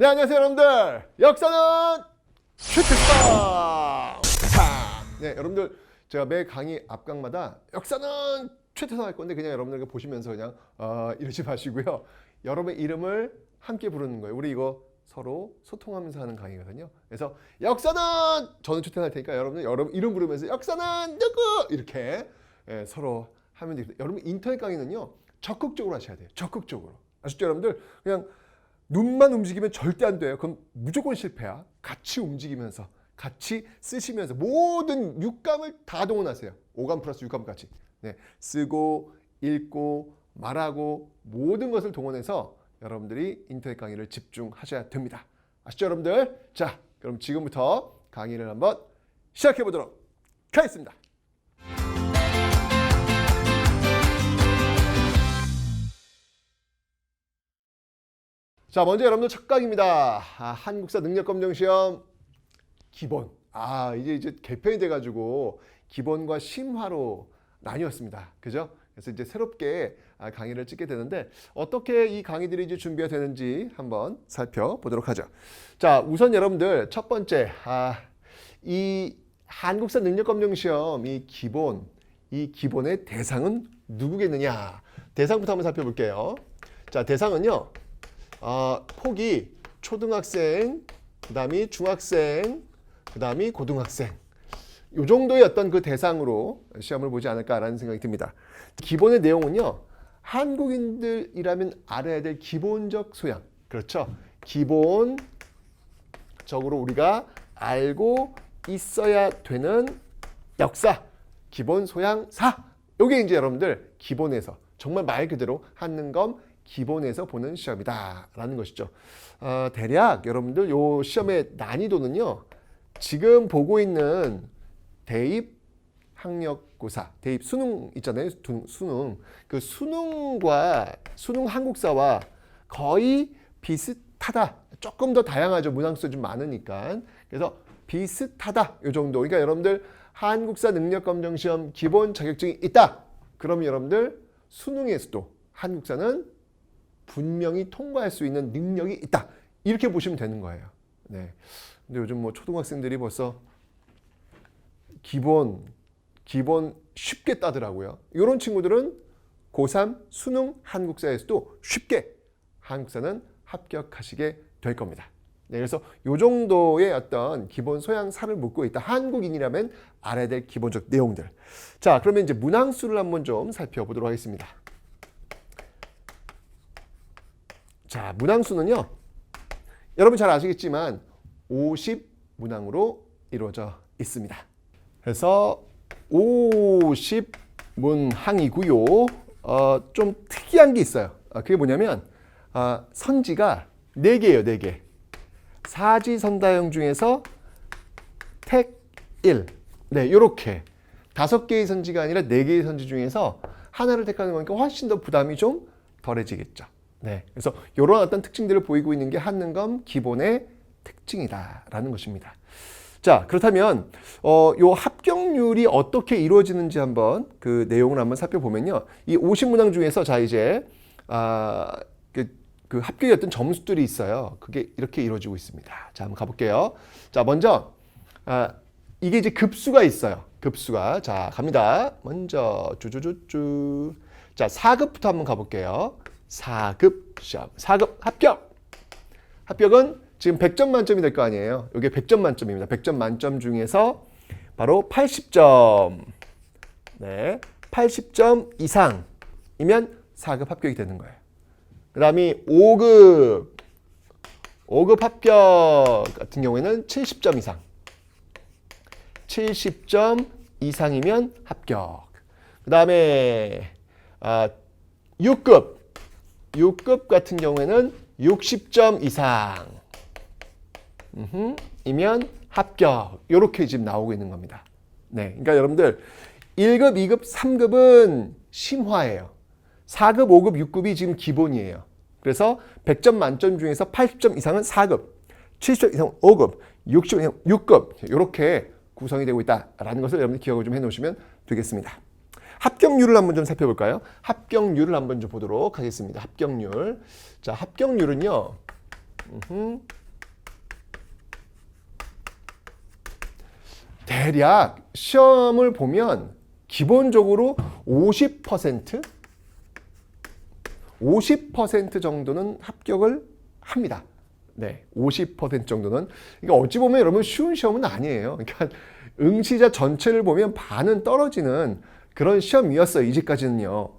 네, 안녕하세요, 여러분들. 역사는 최태성. 네, 여러분들 제가 매 강의 앞강마다 역사는 최태성 할 건데 그냥 여러분들 보시면서 그냥 이러지 마시고요. 여러분의 이름을 함께 부르는 거예요. 우리 이거 서로 소통하면서 하는 강의거든요. 그래서 역사는 저는 최태성 할 테니까 여러분 이름 부르면서 역사는 누구 이렇게 서로 하면 됩니다. 여러분 인터넷 강의는요 적극적으로 하셔야 돼요. 적극적으로. 아시죠, 여러분들? 그냥 눈만 움직이면 절대 안 돼요. 그럼 무조건 실패야. 같이 움직이면서, 같이 쓰시면서 모든 육감을 다 동원하세요. 오감 플러스 육감까지. 네, 쓰고, 읽고, 말하고 모든 것을 동원해서 여러분들이 인터넷 강의를 집중하셔야 됩니다. 아시죠, 여러분들? 자, 그럼 지금부터 강의를 한번 시작해 보도록 하겠습니다. 자, 먼저 여러분들 첫 강의입니다. 한국사 능력검정시험 기본. 이제 개편이 돼가지고 기본과 심화로 나뉘었습니다. 그죠? 그래서 이제 새롭게 강의를 찍게 되는데 어떻게 이 강의들이 이제 준비가 되는지 한번 살펴보도록 하죠. 자, 우선 여러분들 첫 번째, 이 한국사 능력검정시험 이 기본의 대상은 누구겠느냐? 대상부터 한번 살펴볼게요. 자, 대상은요. 폭이 초등학생, 그 다음이 중학생, 그 다음이 고등학생. 이 정도의 어떤 그 대상으로 시험을 보지 않을까라는 생각이 듭니다. 기본의 내용은요. 한국인들이라면 알아야 될 기본적 소양. 그렇죠. 기본적으로 우리가 알고 있어야 되는 역사, 기본 소양 4. 이게 이제 여러분들 기본에서 정말 말 그대로 한능검 기본에서 보는 시험이다라는 것이죠. 대략 여러분들 요 시험의 난이도는요. 지금 보고 있는 대입 학력고사, 대입 수능 있잖아요. 수능. 그 수능과 수능 한국사와 거의 비슷하다. 조금 더 다양하죠. 문항수가 좀 많으니까. 그래서 비슷하다. 요 정도. 그러니까 여러분들 한국사 능력검정시험 기본 자격증이 있다. 그러면 여러분들 수능에서도 한국사는 분명히 통과할 수 있는 능력이 있다. 이렇게 보시면 되는 거예요. 네. 근데 요즘 뭐 초등학생들이 벌써 기본 쉽게 따더라고요. 이런 친구들은 고3 수능 한국사에서도 쉽게 한국사는 합격하시게 될 겁니다. 네, 그래서 이 정도의 어떤 기본 소양사를 묻고 있다. 한국인이라면 알아야 될 기본적 내용들. 자, 그러면 이제 문항수를 한번 좀 살펴보도록 하겠습니다. 자, 문항수는요. 여러분 잘 아시겠지만 50문항으로 이루어져 있습니다. 그래서 50문항이고요. 좀 특이한 게 있어요. 그게 뭐냐면 선지가 4개예요. 4개. 사지선다형 중에서 택 1. 네, 이렇게 5개의 선지가 아니라 4개의 선지 중에서 하나를 택하는 거니까 훨씬 더 부담이 좀 덜해지겠죠. 네, 그래서 이런 어떤 특징들을 보이고 있는 게 한능검 기본의 특징이다라는 것입니다. 자, 그렇다면 요 합격률이 어떻게 이루어지는지 한번 그 내용을 한번 살펴보면요. 이 50문항 중에서 자 이제 그 합격의 어떤 점수들이 있어요. 그게 이렇게 이루어지고 있습니다. 자, 한번 가볼게요. 자, 먼저 이게 이제 급수가 있어요. 급수가. 자, 갑니다. 먼저 쭈쭈쭈쭈. 자, 4급부터 한번 가볼게요. 4급 시험. 4급 합격. 합격은 지금 100점 만점이 될 거 아니에요. 이게 100점 만점입니다. 100점 만점 중에서 바로 80점. 네. 80점 이상이면 4급 합격이 되는 거예요. 그 다음이 5급. 5급 합격 같은 경우에는 70점 이상. 70점 이상이면 합격. 그 다음에 6급. 6급 같은 경우에는 60점 이상 이면 합격. 이렇게 지금 나오고 있는 겁니다. 네, 그러니까 여러분들 1급, 2급, 3급은 심화예요. 4급, 5급, 6급이 지금 기본이에요. 그래서 100점 만점 중에서 80점 이상은 4급, 70점 이상은 5급, 60점 이상 6급 이렇게 구성이 되고 있다라는 것을 여러분들 기억을 좀 해놓으시면 되겠습니다. 합격률을 한번 좀 살펴볼까요? 합격률을 한번 좀 보도록 하겠습니다. 합격률. 자, 합격률은요. 대략 시험을 보면 기본적으로 50% 정도는 합격을 합니다. 네, 50% 정도는. 그러니까 어찌 보면 여러분 쉬운 시험은 아니에요. 그러니까 응시자 전체를 보면 반은 떨어지는 그런 시험이었어요. 이제까지는요.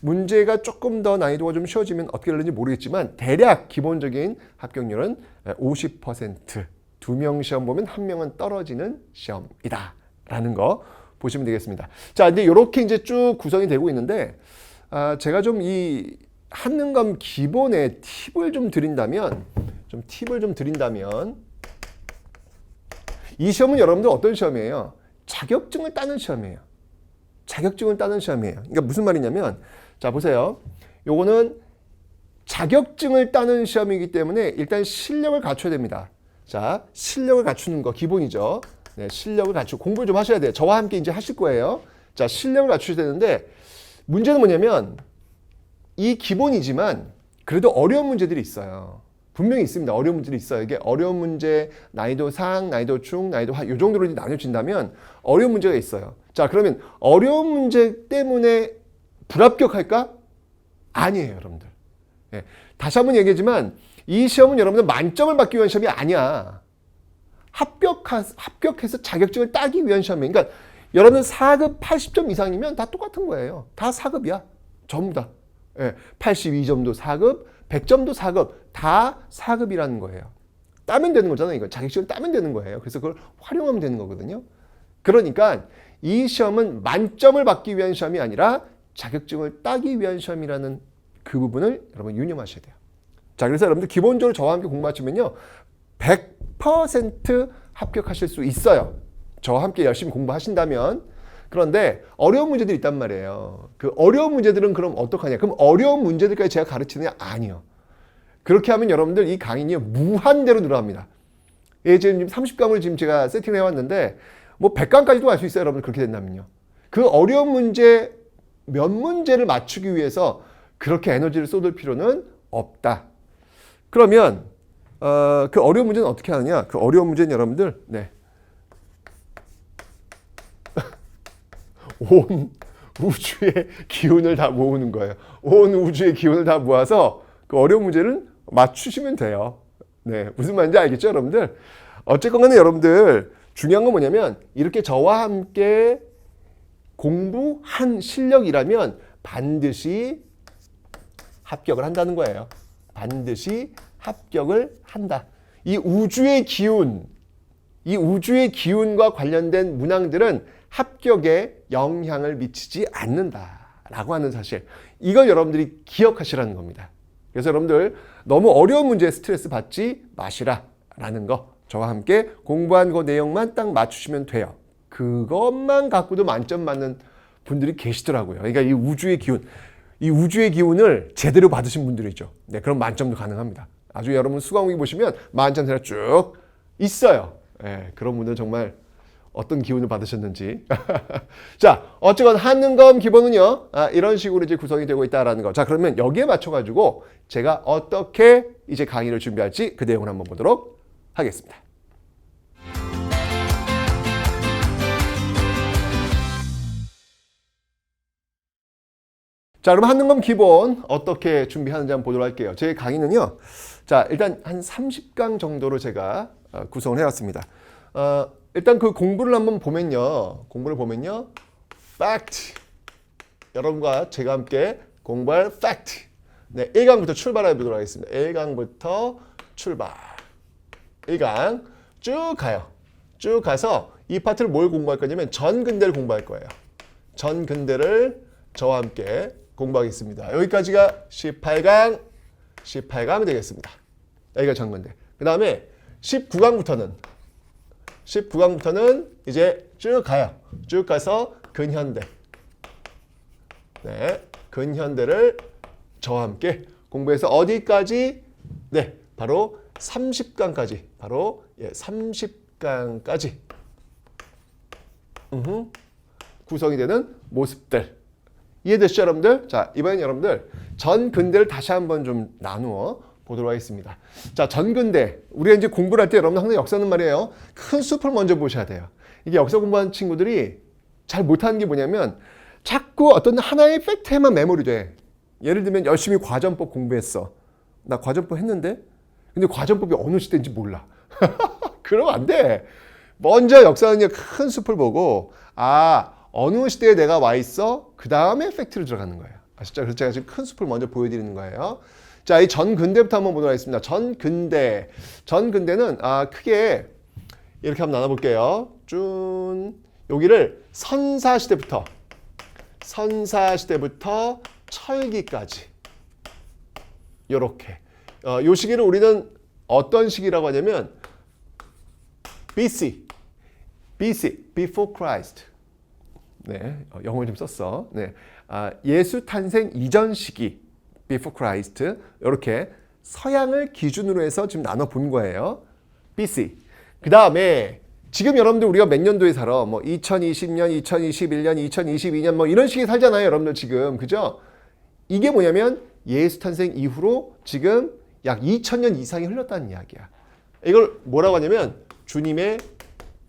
문제가 조금 더 난이도가 좀 쉬워지면 어떻게 되는지 모르겠지만 대략 기본적인 합격률은 50%. 2명 시험 보면 1명은 떨어지는 시험이다. 라는 거 보시면 되겠습니다. 자, 이제 이렇게 이제 쭉 구성이 되고 있는데, 제가 좀 이 한능검 기본의 팁을 좀 드린다면, 이 시험은 여러분들 어떤 시험이에요? 자격증을 따는 시험이에요. 그러니까 무슨 말이냐면, 자, 보세요. 요거는 자격증을 따는 시험이기 때문에 일단 실력을 갖춰야 됩니다. 자, 실력을 갖추는 거 기본이죠. 네, 실력을 갖추고 공부를 좀 하셔야 돼요. 저와 함께 이제 하실 거예요. 자, 실력을 갖추셔야 되는데 문제는 뭐냐면 이 기본이지만 그래도 어려운 문제들이 있어요. 분명히 있습니다. 어려운 문제들이 있어요. 이게 어려운 문제, 난이도 상, 난이도 중, 난이도 하, 이 정도로 나뉘어진다면 어려운 문제가 있어요. 자, 그러면 어려운 문제 때문에 불합격할까? 아니에요, 여러분들. 네, 다시 한번 얘기하지만 이 시험은 여러분들 만점을 받기 위한 시험이 아니야. 합격해서 자격증을 따기 위한 시험이에요. 그러니까 여러분 4급 80점 이상이면 다 똑같은 거예요. 다 4급이야. 전부 다. 82점도 4급, 100점도 4급. 다 4급이라는 거예요. 따면 되는 거잖아요. 이거 자격증을 따면 되는 거예요. 그래서 그걸 활용하면 되는 거거든요. 그러니까 이 시험은 만점을 받기 위한 시험이 아니라 자격증을 따기 위한 시험이라는 그 부분을 여러분 유념하셔야 돼요. 자, 그래서 여러분들 기본적으로 저와 함께 공부하시면요 100% 합격하실 수 있어요. 저와 함께 열심히 공부하신다면. 그런데 어려운 문제들이 있단 말이에요. 그 어려운 문제들은 그럼 어떡하냐? 그럼 어려운 문제들까지 제가 가르치느냐? 아니요. 그렇게 하면 여러분들 이 강의는요 무한대로 늘어납니다. 예, 지금 30강을 지금 제가 세팅을 해왔는데 뭐 100강까지도 갈 수 있어요. 여러분 그렇게 된다면요. 그 어려운 문제 몇 문제를 맞추기 위해서 그렇게 에너지를 쏟을 필요는 없다. 그러면 그 어려운 문제는 어떻게 하느냐? 그 어려운 문제는 여러분들 온 우주의 기운을 다 모으는 거예요. 온 우주의 기운을 다 모아서 그 어려운 문제를 맞추시면 돼요. 네, 무슨 말인지 알겠죠, 여러분들? 어쨌건 간에 여러분들 중요한 건 뭐냐면 이렇게 저와 함께 공부한 실력이라면 반드시 합격을 한다는 거예요. 반드시 합격을 한다. 이 우주의 기운과 관련된 문항들은 합격에 영향을 미치지 않는다라고 하는 사실. 이걸 여러분들이 기억하시라는 겁니다. 그래서 여러분들 너무 어려운 문제에 스트레스 받지 마시라라는 거. 저와 함께 공부한 그 내용만 딱 맞추시면 돼요. 그것만 갖고도 만점 받는 분들이 계시더라고요. 그러니까 이 우주의 기운을 제대로 받으신 분들이죠. 네, 그럼 만점도 가능합니다. 아주 여러분 수강후기 보시면 만점대로 쭉 있어요. 네, 그런 분들 정말 어떤 기운을 받으셨는지. 자, 어쨌건 한능검 기본은요, 이런 식으로 이제 구성이 되고 있다라는 거. 자, 그러면 여기에 맞춰가지고 제가 어떻게 이제 강의를 준비할지 그 내용을 한번 보도록 하겠습니다. 자, 그럼 한능검 기본 어떻게 준비하는지 한번 보도록 할게요. 제 강의는요, 자, 일단 한 30강 정도로 제가 구성을 해왔습니다. 일단 그 공부를 한번 보면요, fact. 여러분과 제가 함께 공부할 fact. 네, 1강부터 출발해 보도록 하겠습니다. 1강부터 출발. 1강 쭉 가요. 쭉 가서 이 파트를 뭘 공부할 거냐면 전근대를 공부할 거예요. 전근대를 저와 함께 공부하겠습니다. 여기까지가 18강이 되겠습니다. 여기가 전근대. 그 다음에 19강부터는 이제 쭉 가요. 쭉 가서 근현대. 네, 근현대를 저와 함께 공부해서 어디까지? 네, 바로 30강까지. 바로 30강까지 구성이 되는 모습들. 이해되시죠, 여러분들? 자, 이번엔 여러분들 전근대를 다시 한번 좀 나누어 보도록 하겠습니다. 자, 전근대. 우리가 이제 공부를 할 때 여러분 항상 역사는 말이에요. 큰 숲을 먼저 보셔야 돼요. 이게 역사 공부하는 친구들이 잘 못하는 게 뭐냐면 자꾸 어떤 하나의 팩트에만 메모리 돼. 예를 들면 열심히 과전법 공부했어. 나 과전법 했는데? 근데 과전법이 어느 시대인지 몰라. 그러면 안 돼. 먼저 역사는 큰 숲을 보고 어느 시대에 내가 와 있어? 그 다음에 팩트로 들어가는 거예요. 아시죠? 그래서 제가 지금 큰 숲을 먼저 보여드리는 거예요. 자, 이 전근대부터 한번 보도록 하겠습니다. 전근대. 전근대는 크게 이렇게 한번 나눠볼게요. 쭉 여기를 선사시대부터 철기까지 요렇게 요 시기를 우리는 어떤 시기라고 하냐면 BC, Before Christ. 네, 영어를 좀 썼어. 네, 예수 탄생 이전 시기, Before Christ. 이렇게 서양을 기준으로 해서 지금 나눠 본 거예요. BC. 그 다음에 지금 여러분들 우리가 몇 년도에 살아? 뭐 2020년, 2021년, 2022년 뭐 이런 식의 살잖아요, 여러분들 지금. 그죠? 이게 뭐냐면 예수 탄생 이후로 지금 약 2000년 이상이 흘렀다는 이야기야. 이걸 뭐라고 하냐면 주님의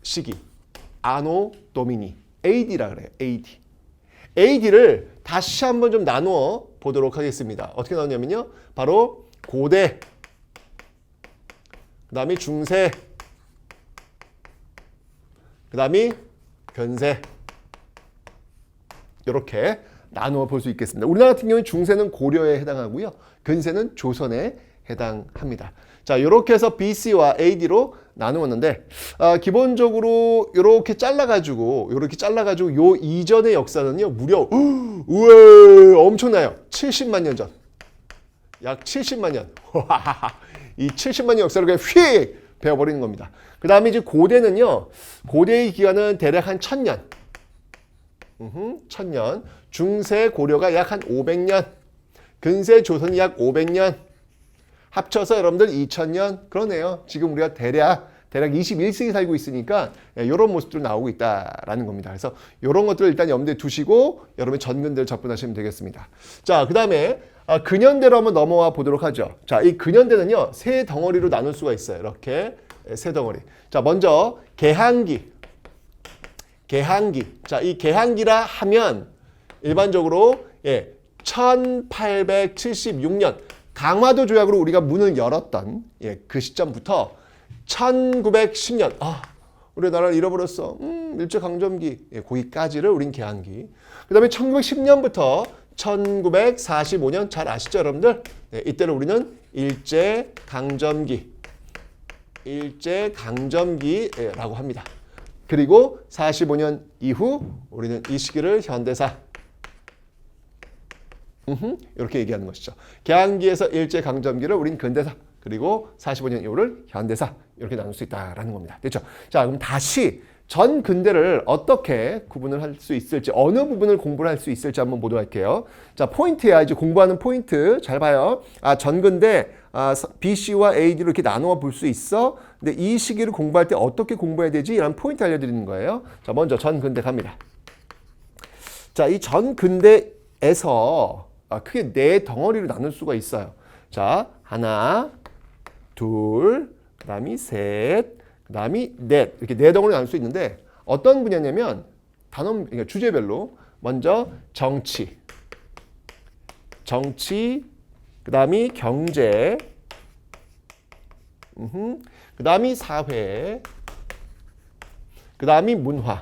시기, 아노 도미니, AD라 그래요. AD. AD를 다시 한번 좀 나누어 보도록 하겠습니다. 어떻게 나누냐면요. 바로 고대, 그 다음에 중세, 그 다음에 근세. 이렇게 나누어 볼 수 있겠습니다. 우리나라 같은 경우는 중세는 고려에 해당하고요. 근세는 조선에 해당합니다. 자, 이렇게 해서 BC와 AD로 나누었는데 기본적으로 이렇게 잘라가지고 요 이전의 역사는요 무려 우와 엄청나요. 70만 년 전, 약 70만 년. 이 70만 년 역사를 그냥 휙 배워버리는 겁니다. 그 다음에 이제 고대는요, 고대의 기간은 대략 한 1000년. 1000년. 중세 고려가 약 한 500년. 근세 조선이 약 500년. 합쳐서 여러분들 2000년. 그러네요. 지금 우리가 대략 21세기 살고 있으니까 이런 모습들이 나오고 있다라는 겁니다. 그래서 이런 것들을 일단 염두에 두시고 여러분의 전근대를 접근하시면 되겠습니다. 자, 그 다음에 근현대로 한번 넘어와 보도록 하죠. 자, 이 근현대는요, 세 덩어리로 나눌 수가 있어요. 이렇게 세 덩어리. 자, 먼저 개항기. 자, 이 개항기라 하면 일반적으로 1876년 강화도 조약으로 우리가 문을 열었던 그 시점부터 1910년 우리나라를 잃어버렸어. 일제강점기 거기까지를 우린 개항기. 그 다음에 1910년부터 1945년 잘 아시죠 여러분들? 이때를 우리는 일제강점기라고 합니다. 그리고 45년 이후 우리는 이 시기를 현대사 이렇게 얘기하는 것이죠. 개항기에서 일제강점기를 우린 근대사, 그리고 45년 이후를 현대사 이렇게 나눌 수 있다라는 겁니다. 됐죠? 자, 그럼 다시 전 근대를 어떻게 구분을 할 수 있을지, 어느 부분을 공부를 할 수 있을지 한번 보도록 할게요. 자, 포인트야. 이제 공부하는 포인트 잘 봐요. 전 근대 BC와 AD로 이렇게 나누어 볼 수 있어. 근데 이 시기를 공부할 때 어떻게 공부해야 되지? 이런 포인트 알려드리는 거예요. 자, 먼저 전 근대 갑니다. 자, 이 전 근대에서 크게 네 덩어리로 나눌 수가 있어요. 자, 하나, 둘, 그 다음이 셋, 그 다음이 넷. 이렇게 네 덩어리로 나눌 수 있는데 어떤 분야냐면 그러니까 주제별로 먼저 정치, 그 다음이 경제, 그 다음이 사회, 그 다음이 문화.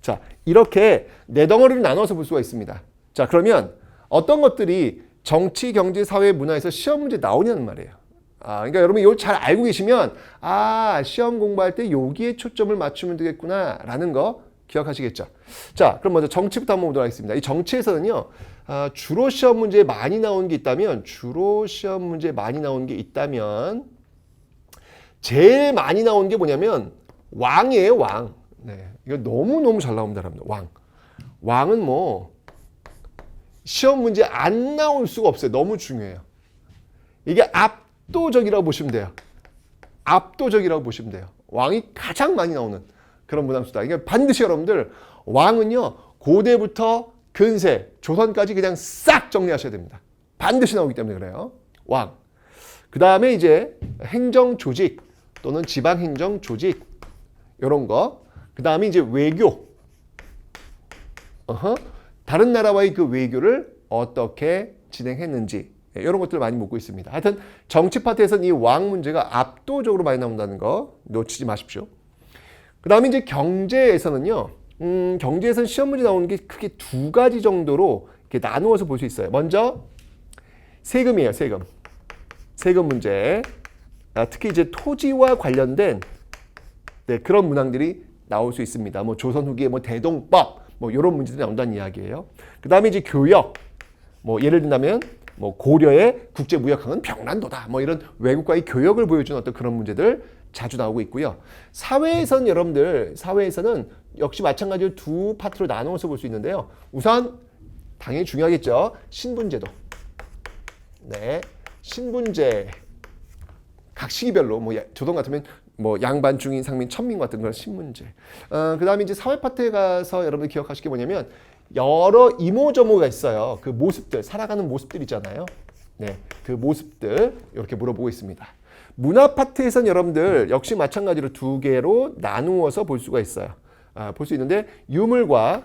자, 이렇게 네 덩어리로 나눠서 볼 수가 있습니다. 자, 그러면 어떤 것들이 정치, 경제, 사회, 문화에서 시험 문제 나오냐는 말이에요. 그러니까 여러분 이거 잘 알고 계시면 시험 공부할 때 여기에 초점을 맞추면 되겠구나 라는 거 기억하시겠죠. 자, 그럼 먼저 정치부터 한번 보도록 하겠습니다. 이 정치에서는요, 주로 시험 문제에 많이 나온 게 있다면 제일 많이 나온 게 뭐냐면 왕이에요, 왕. 네, 이거 너무너무 잘 나옵니다, 여러분들. 왕은 뭐 시험 문제 안 나올 수가 없어요. 너무 중요해요. 이게 압도적이라고 보시면 돼요. 왕이 가장 많이 나오는 그런 문항수다. 이게 반드시 여러분들 왕은요, 고대부터 근세, 조선까지 그냥 싹 정리하셔야 됩니다. 반드시 나오기 때문에 그래요. 왕. 그 다음에 이제 행정조직 또는 지방행정조직 이런 거. 그 다음에 이제 외교. 다른 나라와의 그 외교를 어떻게 진행했는지 이런 것들을 많이 묻고 있습니다. 하여튼 정치 파트에서는 이 왕 문제가 압도적으로 많이 나온다는 거 놓치지 마십시오. 그 다음에 이제 경제에서는요. 경제에서는 시험 문제 나오는 게 크게 두 가지 정도로 이렇게 나누어서 볼 수 있어요. 먼저 세금이에요. 세금 문제. 특히 이제 토지와 관련된 그런 문항들이 나올 수 있습니다. 뭐 조선 후기에 뭐 대동법 뭐 이런 문제들이 나온다는 이야기예요. 그 다음에 이제 교역. 뭐 예를 든다면 뭐 고려의 국제무역항은 병란도다. 뭐 이런 외국과의 교역을 보여주는 어떤 그런 문제들 자주 나오고 있고요. 사회에서는 여러분들 사회에서는 역시 마찬가지로 두 파트로 나누어서 볼 수 있는데요. 우선 당연히 중요하겠죠. 신분제도. 네, 신분제 각 시기별로 뭐 조선 같으면 뭐 양반, 중인, 상민, 천민 같은 그런 신분제. 그 다음에 이제 사회 파트에 가서 여러분들 기억하실 게 뭐냐면 여러 이모저모가 있어요. 그 모습들, 살아가는 모습들 있잖아요. 네, 그 모습들 이렇게 물어보고 있습니다. 문화 파트에서는 여러분들 역시 마찬가지로 두 개로 나누어서 볼 수가 있어요. 볼 수 있는데 유물과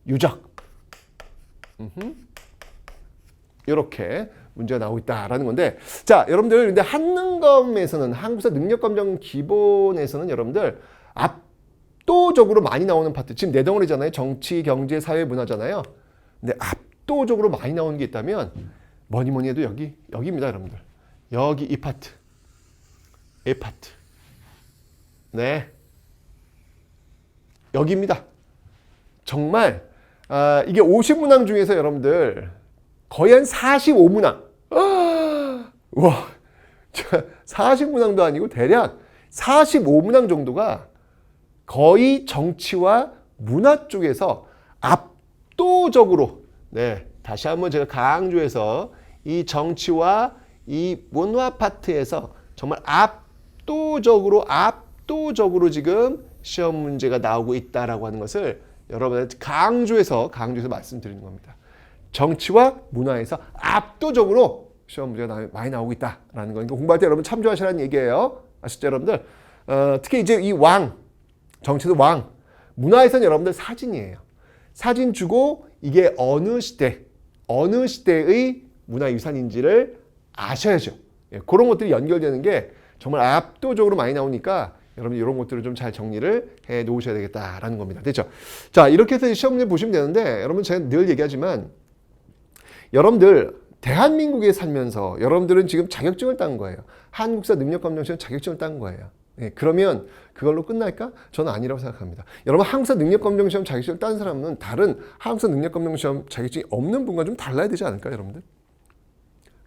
유적 이렇게 문제가 나오고 있다라는 건데, 자 여러분들 근데 한능검에서는 한국사 능력검정 기본에서는 여러분들 압도적으로 많이 나오는 파트, 지금 네 덩어리잖아요. 정치, 경제, 사회, 문화잖아요. 근데 압도적으로 많이 나오는 게 있다면 뭐니 해도 여기입니다, 여러분들. 여기 이 파트. 네. 여기입니다. 정말 이게 50문항 중에서 여러분들 거의 한 45문항. 와, 40문항도 아니고 대략 45문항 정도가 거의 정치와 문화 쪽에서 압도적으로, 네, 다시 한번 제가 강조해서 이 정치와 이 문화 파트에서 정말 압도적으로 지금 시험 문제가 나오고 있다라고 하는 것을 여러분한테 강조해서 말씀드리는 겁니다. 정치와 문화에서 압도적으로 시험 문제가 많이 나오고 있다라는 거니까 공부할 때 여러분 참조하시라는 얘기예요. 아시죠, 여러분들? 특히 이제 이 왕, 정치도 왕, 문화에서는 여러분들 사진이에요. 사진 주고 이게 어느 시대의 문화유산인지를 아셔야죠. 그런 것들이 연결되는 게 정말 압도적으로 많이 나오니까 여러분 이런 것들을 좀 잘 정리를 해 놓으셔야 되겠다라는 겁니다. 됐죠? 자, 이렇게 해서 시험 문제 보시면 되는데, 여러분 제가 늘 얘기하지만 여러분들 대한민국에 살면서 여러분들은 지금 자격증을 딴 거예요. 한국사 능력검정시험 자격증을 딴 거예요. 네, 그러면 그걸로 끝날까? 저는 아니라고 생각합니다. 여러분 한국사 능력검정시험 자격증을 딴 사람은 다른 한국사 능력검정시험 자격증이 없는 분과 좀 달라야 되지 않을까요, 여러분들?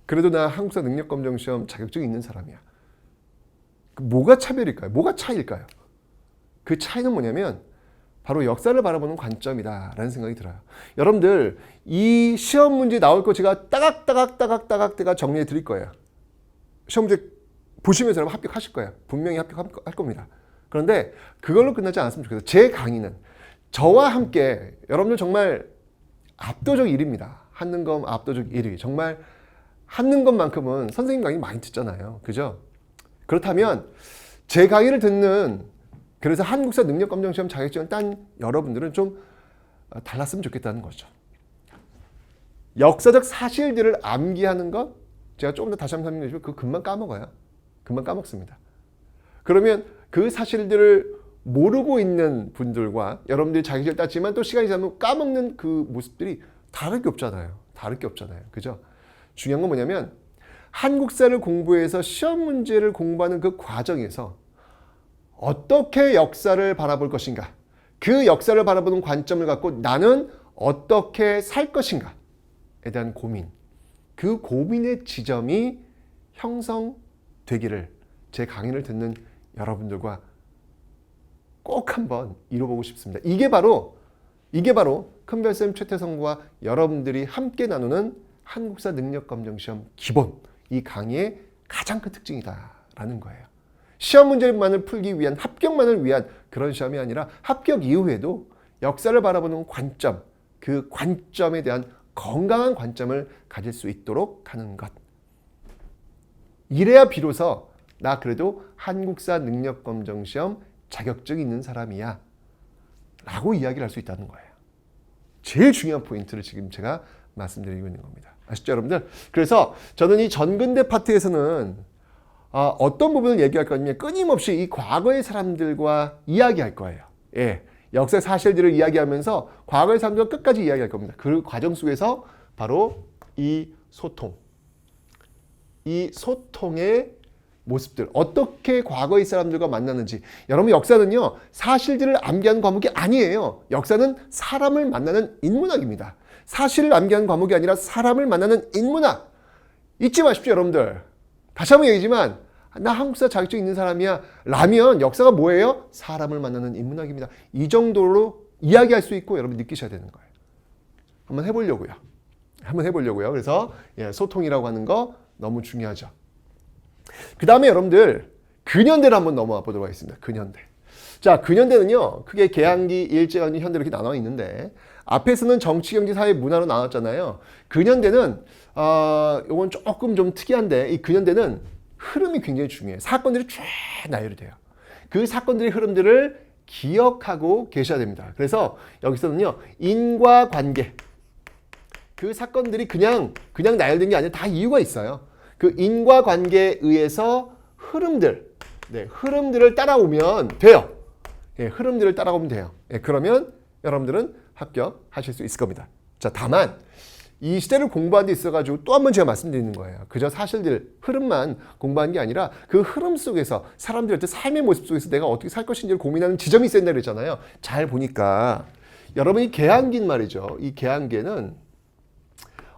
그래도 나 한국사 능력검정시험 자격증이 있는 사람이야. 뭐가 차별일까요? 뭐가 차이일까요? 그 차이는 뭐냐면 바로 역사를 바라보는 관점이다라는 생각이 들어요. 여러분들 이 시험 문제 나올 거 제가 따각따각 제가 정리해 드릴 거예요. 시험 문제 보시면서 여러분 합격하실 거예요. 분명히 합격할 겁니다. 그런데 그걸로 끝나지 않았으면 좋겠어요. 제 강의는 저와 함께 여러분들 정말 압도적 1위입니다. 한능검 압도적 1위. 정말 한능검만큼은 선생님 강의 많이 듣잖아요. 그죠? 그렇다면 제 강의를 듣는, 그래서 한국사 능력검정시험 자격증을 딴 여러분들은 좀 달랐으면 좋겠다는 거죠. 역사적 사실들을 암기하는 것, 제가 조금 더 다시 한번 설명해 주면 그거 금방 까먹어요. 금방 까먹습니다. 그러면 그 사실들을 모르고 있는 분들과 여러분들이 자격증을 땄지만 또 시간이 지나면 까먹는 그 모습들이 다를 게 없잖아요. 그죠? 중요한 건 뭐냐면 한국사를 공부해서 시험 문제를 공부하는 그 과정에서 어떻게 역사를 바라볼 것인가, 그 역사를 바라보는 관점을 갖고 나는 어떻게 살 것인가에 대한 고민, 그 고민의 지점이 형성되기를 제 강의를 듣는 여러분들과 꼭 한번 이뤄보고 싶습니다. 이게 바로 큰별쌤 최태성과 여러분들이 함께 나누는 한국사 능력검정시험 기본, 이 강의의 가장 큰 특징이다라는 거예요. 시험 문제만을 풀기 위한, 합격만을 위한 그런 시험이 아니라 합격 이후에도 역사를 바라보는 관점, 그 관점에 대한 건강한 관점을 가질 수 있도록 하는 것. 이래야 비로소 나 그래도 한국사 능력검정시험 자격증 있는 사람이야 라고 이야기를 할 수 있다는 거예요. 제일 중요한 포인트를 지금 제가 말씀드리고 있는 겁니다. 아시죠, 여러분들? 그래서 저는 이 전근대 파트에서는 어떤 부분을 얘기할 거냐면 끊임없이 이 과거의 사람들과 이야기할 거예요. 예, 역사 사실들을 이야기하면서 과거의 사람들과 끝까지 이야기할 겁니다. 그 과정 속에서 바로 이 소통의 모습들, 어떻게 과거의 사람들과 만나는지. 여러분, 역사는요, 사실들을 암기하는 과목이 아니에요. 역사는 사람을 만나는 인문학입니다. 사실을 암기하는 과목이 아니라 사람을 만나는 인문학. 잊지 마십시오, 여러분들. 다시 한번 얘기지만 나 한국사 자격증 있는 사람이야 라면 역사가 뭐예요? 사람을 만나는 인문학입니다. 이 정도로 이야기할 수 있고 여러분 느끼셔야 되는 거예요. 한번 해보려고요. 그래서 소통이라고 하는 거 너무 중요하죠. 그 다음에 여러분들 근현대를 한번 넘어와 보도록 하겠습니다. 근현대. 자, 근현대는요, 크게 계양기, 일제강점기, 현대 이렇게 나눠 있는데 앞에서는 정치, 경제, 사회, 문화로 나눴잖아요. 근현대는 이건 조금 좀 특이한데 이 근현대는 흐름이 굉장히 중요해요. 사건들이 쫙 나열이 돼요. 그 사건들의 흐름들을 기억하고 계셔야 됩니다. 그래서 여기서는요, 인과관계. 그 사건들이 그냥 나열된 게 아니라 다 이유가 있어요. 그 인과관계에 의해서 흐름들을 따라오면 돼요. 흐름들을 따라오면 돼요. 그러면 여러분들은 합격하실 수 있을 겁니다. 자, 다만 이 시대를 공부하는 데 있어가지고 또 한 번 제가 말씀드리는 거예요. 그저 사실들, 흐름만 공부하는 게 아니라 그 흐름 속에서 사람들의 삶의 모습 속에서 내가 어떻게 살 것인지를 고민하는 지점이 있어야 된다고 그랬잖아요. 잘 보니까 여러분이 계양기는 말이죠. 이 계양기에는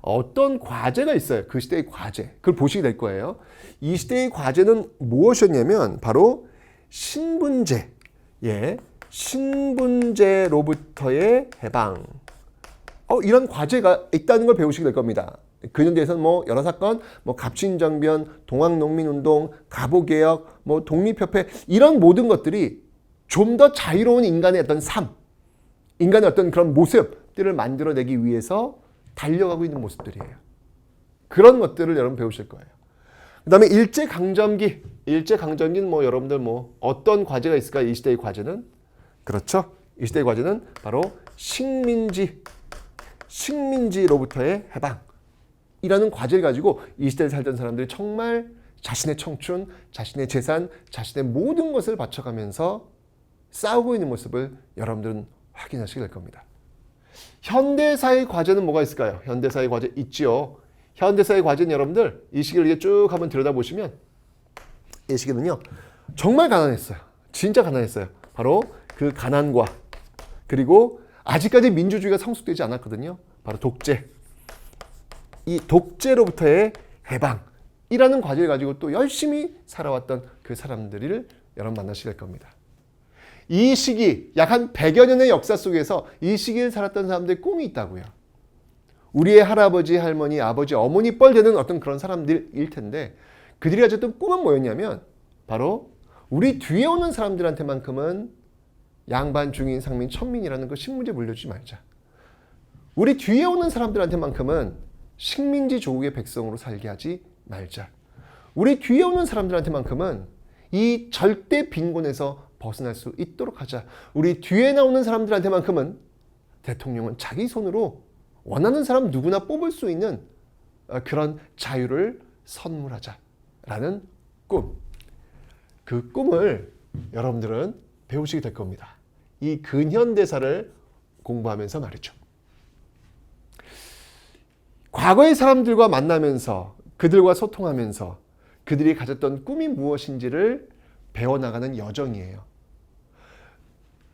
어떤 과제가 있어요. 그 시대의 과제. 그걸 보시게 될 거예요. 이 시대의 과제는 무엇이었냐면 바로 신분제. 신분제로부터의 해방. 이런 과제가 있다는 걸 배우시게 될 겁니다. 근현대에서는 여러 사건, 갑친정변, 동학농민운동, 갑오개혁, 독립협회 이런 모든 것들이 좀 더 자유로운 인간의 어떤 삶, 인간의 어떤 그런 모습들을 만들어내기 위해서 달려가고 있는 모습들이에요. 그런 것들을 여러분 배우실 거예요. 그 다음에 일제강점기는 여러분들 어떤 과제가 있을까? 이 시대의 과제는? 그렇죠. 이 시대의 과제는 바로 식민지로부터의 해방이라는 과제를 가지고 이 시대에 살던 사람들이 정말 자신의 청춘, 자신의 재산, 자신의 모든 것을 바쳐가면서 싸우고 있는 모습을 여러분들은 확인하시게 될 겁니다. 현대사의 과제는 뭐가 있을까요? 현대사의 과제 있지요. 현대사의 과제는 여러분들 이 시기를 이렇게 쭉 한번 들여다보시면 이 시기는요, 정말 가난했어요. 진짜 가난했어요. 바로 그 가난과 그리고 아직까지 민주주의가 성숙되지 않았거든요. 바로 독재. 이 독재로부터의 해방이라는 과제를 가지고 또 열심히 살아왔던 그 사람들을 여러분 만나시게 될 겁니다. 이 시기, 약 한 100여 년의 역사 속에서 이 시기를 살았던 사람들의 꿈이 있다고요. 우리의 할아버지, 할머니, 아버지, 어머니 뻘 되는 어떤 그런 사람들일 텐데 그들이 가졌던 꿈은 뭐였냐면 바로 우리 뒤에 오는 사람들한테만큼은 양반, 중인, 상민, 천민이라는 그 식민지에 물려주지 말자. 우리 뒤에 오는 사람들한테만큼은 식민지 조국의 백성으로 살게 하지 말자. 우리 뒤에 오는 사람들한테만큼은 이 절대 빈곤에서 벗어날 수 있도록 하자. 우리 뒤에 나오는 사람들한테만큼은 대통령은 자기 손으로 원하는 사람 누구나 뽑을 수 있는 그런 자유를 선물하자라는 꿈. 그 꿈을 여러분들은 배우시게 될 겁니다. 이 근현대사를 공부하면서 말이죠. 과거의 사람들과 만나면서 그들과 소통하면서 그들이 가졌던 꿈이 무엇인지를 배워나가는 여정이에요.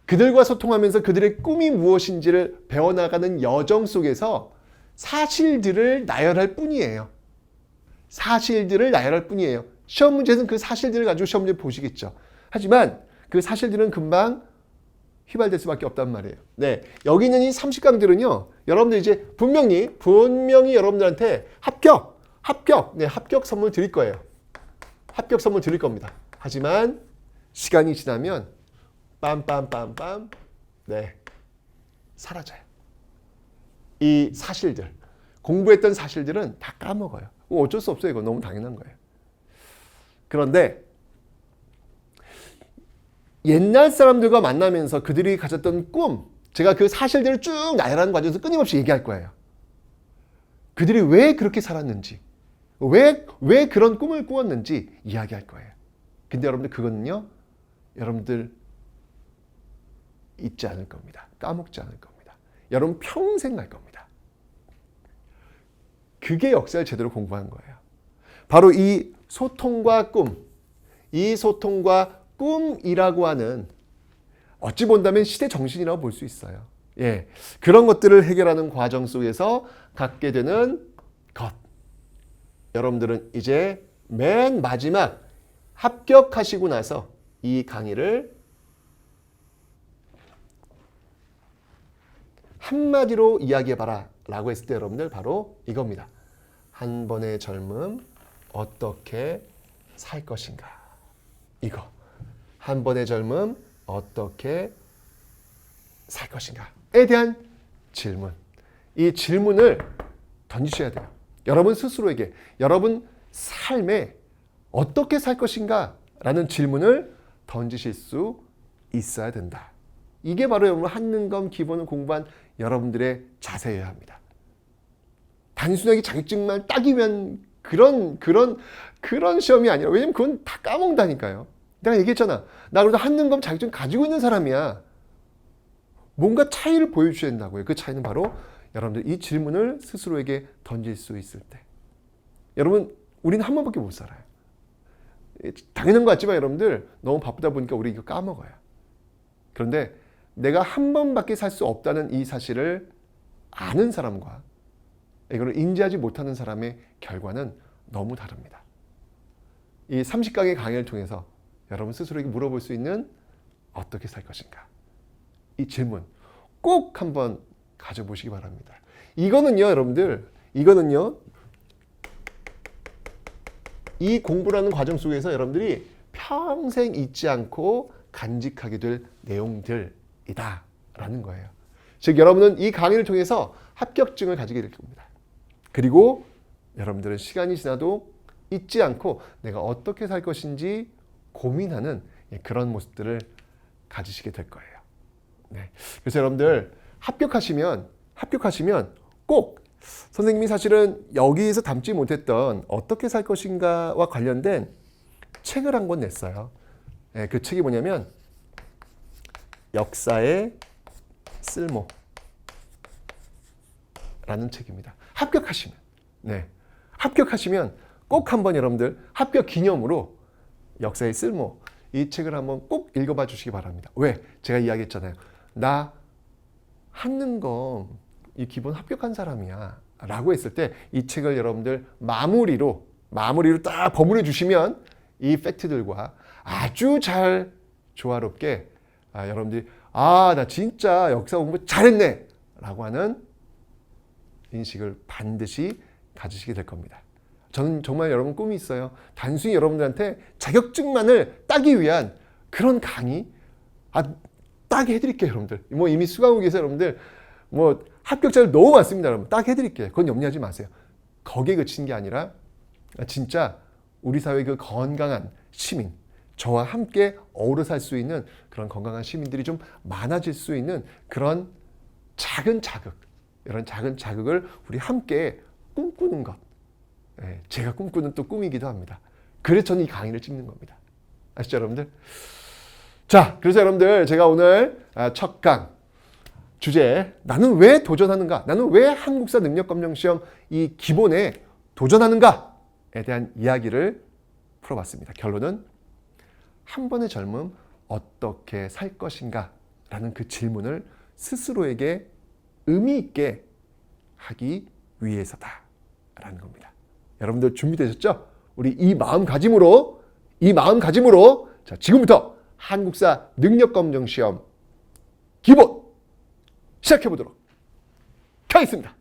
그들과 소통하면서 그들의 꿈이 무엇인지를 배워나가는 여정 속에서 사실들을 나열할 뿐이에요. 시험 문제는 그 사실들을 가지고 시험 문제 보시겠죠. 하지만 그 사실들은 금방 휘발될 수밖에 없단 말이에요. 여기 있는 이 30강들은요. 여러분들 이제 분명히 여러분들한테 합격 선물 드릴 거예요. 합격 선물 드릴 겁니다. 하지만 시간이 지나면 빰빰빰빰 사라져요. 이 사실들, 공부했던 사실들은 다 까먹어요. 어쩔 수 없어요. 이거 너무 당연한 거예요. 그런데 옛날 사람들과 만나면서 그들이 가졌던 꿈, 제가 그 사실들을 쭉 나열하는 과정에서 끊임없이 얘기할 거예요. 그들이 왜 그렇게 살았는지, 왜 그런 꿈을 꾸었는지 이야기할 거예요. 근데 여러분들 그거는요, 여러분들 잊지 않을 겁니다. 까먹지 않을 겁니다. 여러분 평생 갈 겁니다. 그게 역사를 제대로 공부한 거예요. 바로 이 소통과 꿈, 이 소통과 꿈이라고 하는 어찌 본다면 시대 정신이라고 볼 수 있어요. 예, 그런 것들을 해결하는 과정 속에서 갖게 되는 것. 여러분들은 이제 맨 마지막 합격하시고 나서 이 강의를 한마디로 이야기해봐라 라고 했을 때 여러분들 바로 이겁니다. 한 번의 젊음 어떻게 살 것인가. 이거. 한 번의 젊음 어떻게 살 것인가에 대한 질문. 이 질문을 던지셔야 돼요. 여러분 스스로에게 여러분 삶에 어떻게 살 것인가 라는 질문을 던지실 수 있어야 된다. 이게 바로 여러분 한능검 기본을 공부한 여러분들의 자세여야 합니다. 단순하게 자격증만 따기 위한 그런 시험이 아니라, 왜냐면 그건 다 까먹는다니까요. 내가 얘기했잖아. 나 그래도 한능검 자격증 가지고 있는 사람이야. 뭔가 차이를 보여주셔야 된다고요. 그 차이는 바로 여러분들 이 질문을 스스로에게 던질 수 있을 때. 여러분, 우리는 한 번밖에 못 살아요. 당연한 것 같지만 여러분들 너무 바쁘다 보니까 우리 이거 까먹어요. 그런데 내가 한 번밖에 살 수 없다는 이 사실을 아는 사람과 이걸 인지하지 못하는 사람의 결과는 너무 다릅니다. 이 30강의 강의를 통해서 여러분 스스로에게 물어볼 수 있는 어떻게 살 것인가. 이 질문 꼭 한번 가져보시기 바랍니다. 이거는요, 여러분들, 이거는요, 이 공부라는 과정 속에서 여러분들이 평생 잊지 않고 간직하게 될 내용들이다라는 거예요. 즉, 여러분은 이 강의를 통해서 합격증을 가지게 될 겁니다. 그리고 여러분들은 시간이 지나도 잊지 않고 내가 어떻게 살 것인지 고민하는 그런 모습들을 가지시게 될 거예요. 네. 그래서 여러분들 합격하시면 꼭 선생님이 사실은 여기에서 담지 못했던 어떻게 살 것인가와 관련된 책을 한 권 냈어요. 네, 그 책이 뭐냐면 역사의 쓸모 라는 책입니다. 합격하시면 꼭 한번 여러분들 합격 기념으로 역사의 쓸모 이 책을 한번 꼭 읽어봐 주시기 바랍니다. 왜? 제가 이야기했잖아요. 나 한능검 이 기본 합격한 사람이야 라고 했을 때 이 책을 여러분들 마무리로 딱 버무려 주시면 이 팩트들과 아주 잘 조화롭게 여러분들이 나 진짜 역사 공부 잘했네 라고 하는 인식을 반드시 가지시게 될 겁니다. 저는 정말 여러분 꿈이 있어요. 단순히 여러분들한테 자격증만을 따기 위한 그런 강의 따게 해드릴게요. 여러분들 뭐 이미 수강하고 계세요. 여러분들 뭐 합격자들 너무 많습니다. 여러분 딱 해드릴게요. 그건 염려하지 마세요. 거기에 그치는 게 아니라 진짜 우리 사회의 그 건강한 시민, 저와 함께 어우러 살 수 있는 그런 건강한 시민들이 좀 많아질 수 있는 그런 작은 자극, 이런 작은 자극을 우리 함께 꿈꾸는 것. 제가 꿈꾸는 또 꿈이기도 합니다. 그래서 저는 이 강의를 찍는 겁니다. 아시죠, 여러분들? 자, 그래서 여러분들 제가 오늘 첫 강 주제 나는 왜 도전하는가? 나는 왜 한국사 능력검정시험 이 기본에 도전하는가에 대한 이야기를 풀어봤습니다. 결론은 한 번의 젊음 어떻게 살 것인가? 라는 그 질문을 스스로에게 의미 있게 하기 위해서다. 라는 겁니다. 여러분들 준비되셨죠? 우리 이 마음가짐으로 자, 지금부터 한국사 능력검정시험 기본 시작해 보도록 하겠습니다.